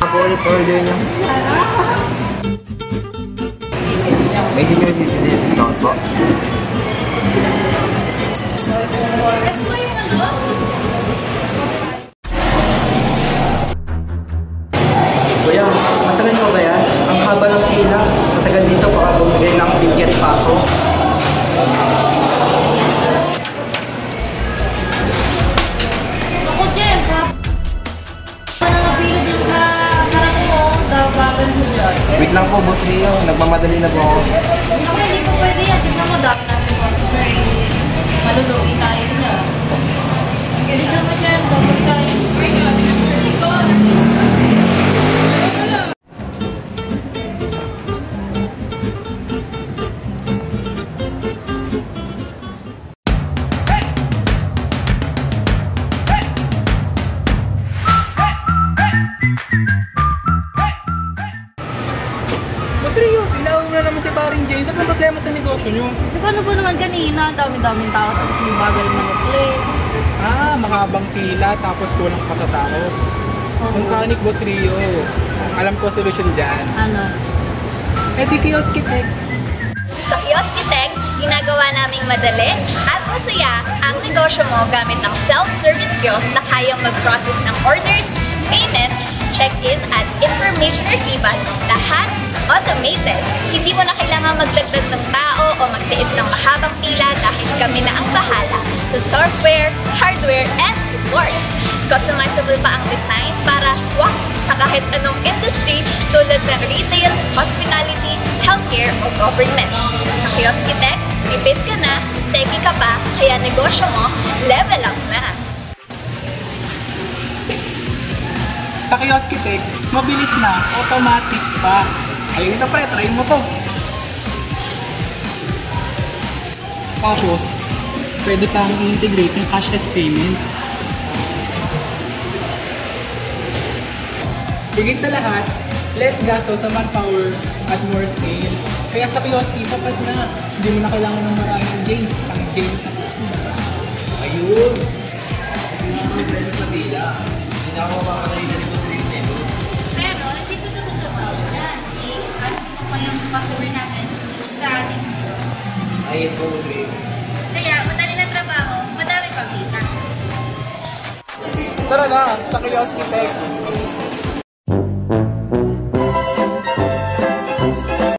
po ulit order niyo. May senior citizen discount po. Kuya, matagal mo ba yan? Ang haba ng pila. Sa tagal dito, baka bumigay ng ticket pa ako. Ako, Jem, napili din sa harap mo, gagawin mo dyan. Wait lang po, Boss Rio. Nagmamadali na po ako. Ako, hindi po pwede yan. Tignan mo, dami namin po. Malulugi tayo niya. Tignan mo dyan, double tayo. Boss Rio, tinawag na naman si paring James. Ano problema sa negosyo nyo? Di paano po naman kanina, dami-daming tao tapos may bagal manukli. Ah, mahabang pila tapos kulang pa sa tao. Kung kanik, Boss Rio, alam ko solusyon dyan. Ano? Eh di Kioski Tech. Sa Kioski Tech, ginagawa naming madali at masaya ang negosyo mo gamit ang self-service kiosk na kayang mag-process ng orders, payment, check-in at information retrieval, lahat automated. Hindi mo na kailangan magdagdag ng tao o magtiis ng mahabang pila dahil kami na ang bahala sa software, hardware, and support. Customizable pa ang design para swak sa kahit anong industry tulad ng retail, hospitality, healthcare o government. Sa Kioski Tech, tipid ka na, techy ka pa, kaya negosyo mo, level up na. Sa Kioski Tech, mabilis na, automatic pa. Ayun ito pre, try mo to. Tapos, pwede pang i-integrate yung cashless payment. Higit sa lahat, less gasto sa manpower at more sales. Kaya sa Kioski, sapat na. Hindi mo na kailangan ng maraming James. Isang James. Ayun! Hindi na ako pwede sa pila. Hindi na ako makakalimutan ko sa rin. Pero, hindi po ito sa bawal dyan. I-ask mo pa yung password natin sa ating Ayos po, Boss Rio. Kaya, madali na trabaho, madami pag-kita. Tara na, sa Kioski Tech.